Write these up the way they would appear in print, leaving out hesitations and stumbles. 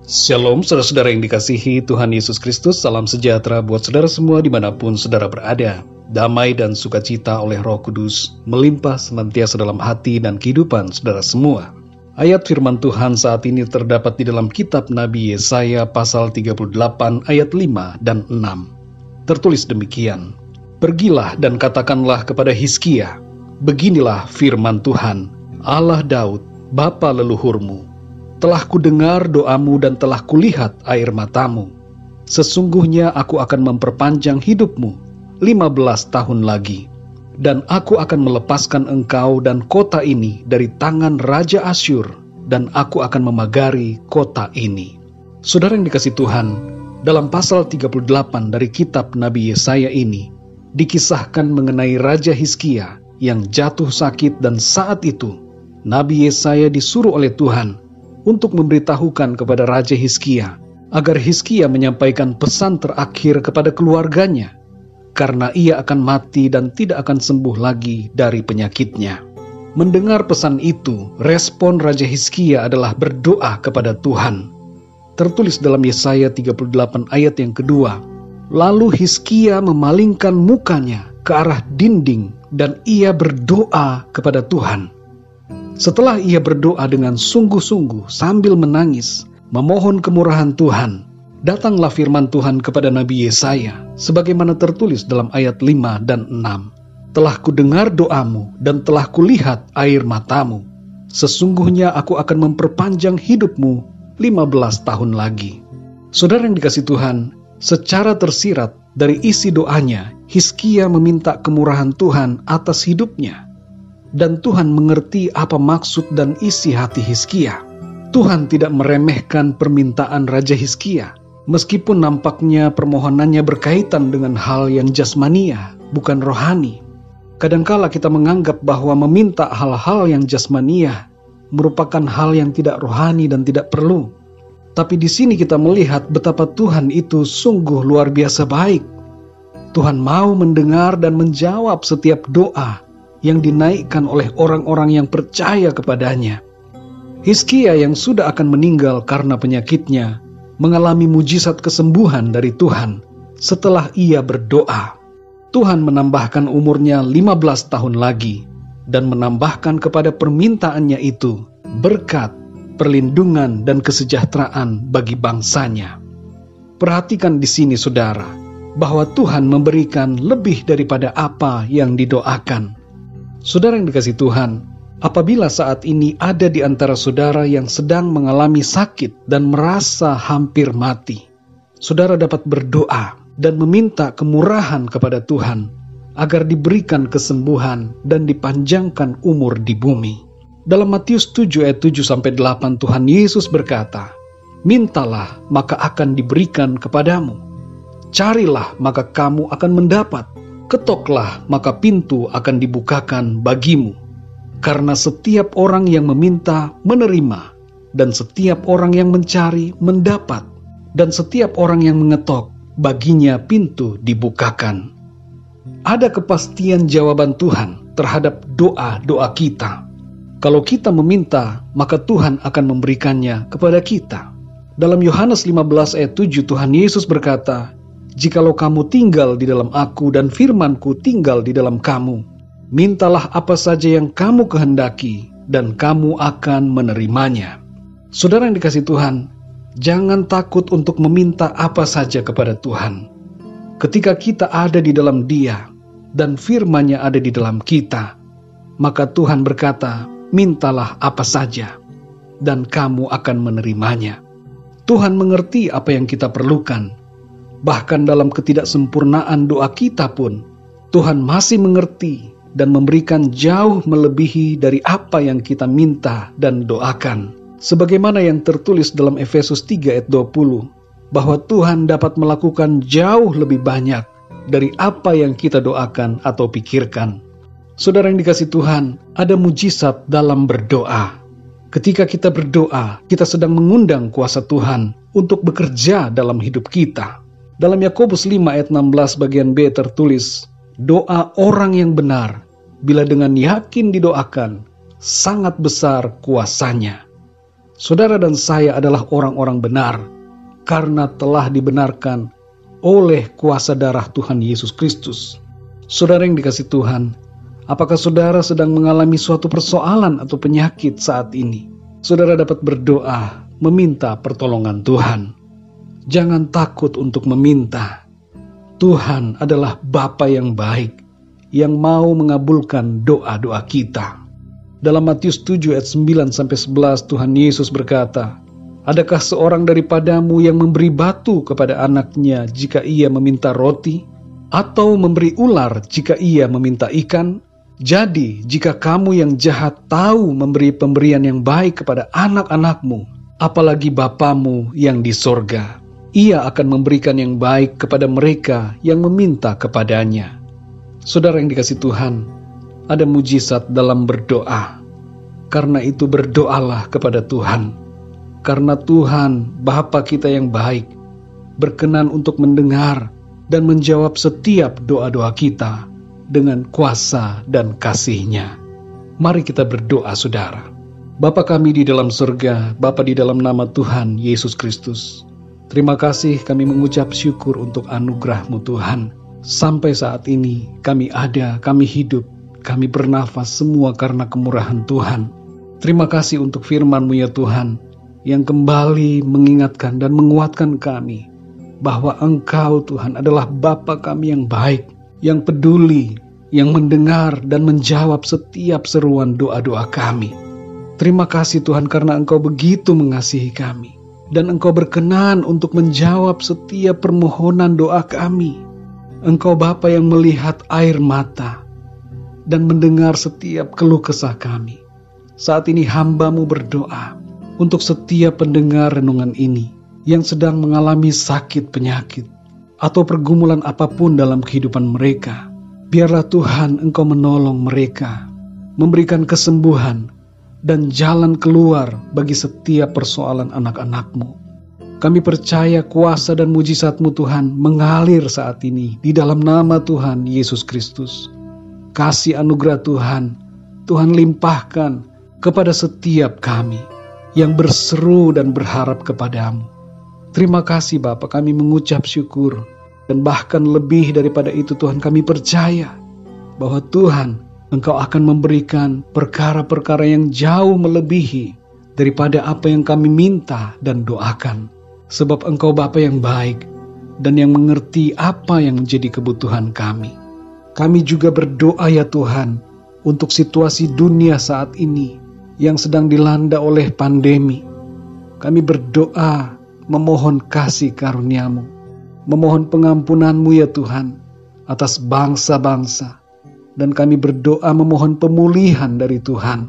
Shalom saudara-saudara yang dikasihi Tuhan Yesus Kristus, salam sejahtera buat saudara semua dimanapun saudara berada. Damai dan sukacita oleh Roh Kudus melimpah senantiasa dalam hati dan kehidupan saudara semua. Ayat firman Tuhan saat ini terdapat di dalam kitab Nabi Yesaya pasal 38 ayat 5 dan 6. Tertulis demikian, "Pergilah dan katakanlah kepada Hizkia, beginilah firman Tuhan, Allah Daud, bapa leluhurmu. Telah kudengar doamu dan telah kulihat air matamu. Sesungguhnya aku akan memperpanjang hidupmu 15 tahun lagi. Dan aku akan melepaskan engkau dan kota ini dari tangan Raja Asyur, dan aku akan memagari kota ini." Saudara yang dikasihi Tuhan, dalam pasal 38 dari kitab Nabi Yesaya ini, dikisahkan mengenai Raja Hizkia yang jatuh sakit, dan saat itu Nabi Yesaya disuruh oleh Tuhan untuk memberitahukan kepada Raja Hizkia agar Hizkia menyampaikan pesan terakhir kepada keluarganya, karena ia akan mati dan tidak akan sembuh lagi dari penyakitnya. Mendengar pesan itu, respon Raja Hizkia adalah berdoa kepada Tuhan. Tertulis dalam Yesaya 38 ayat yang kedua, "Lalu Hizkia memalingkan mukanya ke arah dinding dan ia berdoa kepada Tuhan. Setelah ia berdoa dengan sungguh-sungguh sambil menangis, memohon kemurahan Tuhan, datanglah firman Tuhan kepada Nabi Yesaya, sebagaimana tertulis dalam ayat 5 dan 6. Telah kudengar doamu dan telah kulihat air matamu. Sesungguhnya aku akan memperpanjang hidupmu 15 tahun lagi." Saudara yang dikasihi Tuhan, secara tersirat dari isi doanya, Hizkia meminta kemurahan Tuhan atas hidupnya. Dan Tuhan mengerti apa maksud dan isi hati Hizkia. Tuhan tidak meremehkan permintaan Raja Hizkia, meskipun nampaknya permohonannya berkaitan dengan hal yang jasmania, bukan rohani. Kadangkala kita menganggap bahwa meminta hal-hal yang jasmania merupakan hal yang tidak rohani dan tidak perlu. Tapi di sini kita melihat betapa Tuhan itu sungguh luar biasa baik. Tuhan mau mendengar dan menjawab setiap doa yang dinaikkan oleh orang-orang yang percaya kepadanya. Hizkia yang sudah akan meninggal karena penyakitnya mengalami mujizat kesembuhan dari Tuhan setelah ia berdoa. Tuhan menambahkan umurnya 15 tahun lagi dan menambahkan kepada permintaannya itu berkat, perlindungan, dan kesejahteraan bagi bangsanya. Perhatikan di sini saudara, bahwa Tuhan memberikan lebih daripada apa yang didoakan. Saudara yang dikasihi Tuhan, apabila saat ini ada di antara saudara yang sedang mengalami sakit dan merasa hampir mati, saudara dapat berdoa dan meminta kemurahan kepada Tuhan agar diberikan kesembuhan dan dipanjangkan umur di bumi. Dalam Matius 7 ayat 7-8 Tuhan Yesus berkata, "Mintalah maka akan diberikan kepadamu. Carilah maka kamu akan mendapat. Ketoklah maka pintu akan dibukakan bagimu. Karena setiap orang yang meminta menerima, dan setiap orang yang mencari mendapat, dan setiap orang yang mengetok baginya pintu dibukakan." Ada kepastian jawaban Tuhan terhadap doa-doa kita. Kalau kita meminta, maka Tuhan akan memberikannya kepada kita. Dalam Yohanes 15 ayat 7 Tuhan Yesus berkata, "Jikalau kamu tinggal di dalam aku dan firman-Ku tinggal di dalam kamu, mintalah apa saja yang kamu kehendaki dan kamu akan menerimanya." Saudara yang dikasihi Tuhan, jangan takut untuk meminta apa saja kepada Tuhan. Ketika kita ada di dalam Dia dan firman-Nya ada di dalam kita, maka Tuhan berkata, "Mintalah apa saja dan kamu akan menerimanya." Tuhan mengerti apa yang kita perlukan. Bahkan dalam ketidaksempurnaan doa kita pun, Tuhan masih mengerti dan memberikan jauh melebihi dari apa yang kita minta dan doakan. Sebagaimana yang tertulis dalam Efesus 3 ayat 20, bahwa Tuhan dapat melakukan jauh lebih banyak dari apa yang kita doakan atau pikirkan. Saudara yang dikasihi Tuhan, ada mujizat dalam berdoa. Ketika kita berdoa, kita sedang mengundang kuasa Tuhan untuk bekerja dalam hidup kita. Dalam Yakobus 5 ayat 16 bagian B tertulis, "Doa orang yang benar, bila dengan yakin didoakan, sangat besar kuasanya." Saudara dan saya adalah orang-orang benar karena telah dibenarkan oleh kuasa darah Tuhan Yesus Kristus. Saudara yang dikasihi Tuhan, apakah saudara sedang mengalami suatu persoalan atau penyakit saat ini? Saudara dapat berdoa, meminta pertolongan Tuhan. Jangan takut untuk meminta. Tuhan adalah Bapa yang baik, yang mau mengabulkan doa-doa kita. Dalam Matius 7 ayat 9-11 Tuhan Yesus berkata, "Adakah seorang daripadamu yang memberi batu kepada anaknya jika ia meminta roti? Atau memberi ular jika ia meminta ikan? Jadi jika kamu yang jahat tahu memberi pemberian yang baik kepada anak-anakmu, apalagi Bapamu yang di sorga, ia akan memberikan yang baik kepada mereka yang meminta kepadanya." Saudara yang dikasihi Tuhan, ada mujizat dalam berdoa. Karena itu berdoalah kepada Tuhan. Karena Tuhan, Bapa kita yang baik, berkenan untuk mendengar dan menjawab setiap doa-doa kita dengan kuasa dan kasih-Nya. Mari kita berdoa, saudara. Bapa kami di dalam surga, Bapa di dalam nama Tuhan Yesus Kristus, terima kasih, kami mengucap syukur untuk anugerah-Mu Tuhan. Sampai saat ini kami ada, kami hidup, kami bernafas semua karena kemurahan Tuhan. Terima kasih untuk firman-Mu ya Tuhan, yang kembali mengingatkan dan menguatkan kami bahwa Engkau Tuhan adalah Bapa kami yang baik, yang peduli, yang mendengar dan menjawab setiap seruan doa-doa kami. Terima kasih Tuhan karena Engkau begitu mengasihi kami, dan Engkau berkenan untuk menjawab setiap permohonan doa kami. Engkau Bapa yang melihat air mata dan mendengar setiap keluh kesah kami. Saat ini hamba-Mu berdoa untuk setiap pendengar renungan ini yang sedang mengalami sakit penyakit atau pergumulan apapun dalam kehidupan mereka. Biarlah Tuhan Engkau menolong mereka, memberikan kesembuhan dan jalan keluar bagi setiap persoalan anak-anak-Mu. Kami percaya kuasa dan mujizat-Mu Tuhan mengalir saat ini di dalam nama Tuhan Yesus Kristus. Kasih anugerah Tuhan, Tuhan limpahkan kepada setiap kami yang berseru dan berharap kepada-Mu. Terima kasih Bapa, kami mengucap syukur. Dan bahkan lebih daripada itu Tuhan, kami percaya bahwa Tuhan Engkau akan memberikan perkara-perkara yang jauh melebihi daripada apa yang kami minta dan doakan. Sebab Engkau Bapa yang baik dan yang mengerti apa yang menjadi kebutuhan kami. Kami juga berdoa ya Tuhan untuk situasi dunia saat ini yang sedang dilanda oleh pandemi. Kami berdoa memohon kasih karunia-Mu, memohon pengampunan-Mu ya Tuhan atas bangsa-bangsa. Dan kami berdoa memohon pemulihan dari Tuhan,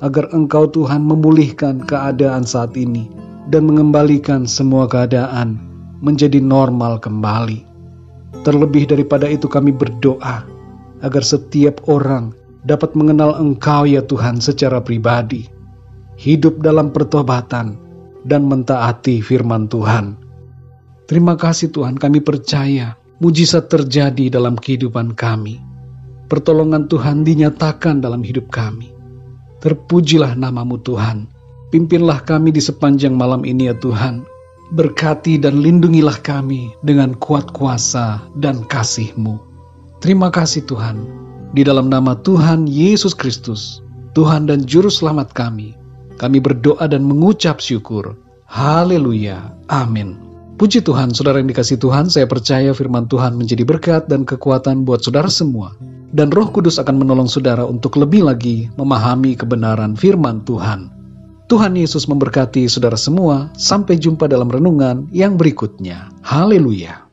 agar Engkau Tuhan memulihkan keadaan saat ini dan mengembalikan semua keadaan menjadi normal kembali. Terlebih daripada itu kami berdoa agar setiap orang dapat mengenal Engkau ya Tuhan secara pribadi, hidup dalam pertobatan dan mentaati firman Tuhan. Terima kasih Tuhan, kami percaya mujizat terjadi dalam kehidupan kami. Pertolongan Tuhan dinyatakan dalam hidup kami. Terpujilah nama-Mu Tuhan. Pimpinlah kami di sepanjang malam ini ya Tuhan. Berkati dan lindungilah kami dengan kuat kuasa dan kasih-Mu. Terima kasih Tuhan. Di dalam nama Tuhan Yesus Kristus, Tuhan dan Juru Selamat kami berdoa dan mengucap syukur. Haleluya. Amin. Puji Tuhan, saudara yang dikasihi Tuhan, saya percaya firman Tuhan menjadi berkat dan kekuatan buat saudara semua. Dan Roh Kudus akan menolong saudara untuk lebih lagi memahami kebenaran firman Tuhan. Tuhan Yesus memberkati saudara semua. Sampai jumpa dalam renungan yang berikutnya. Haleluya.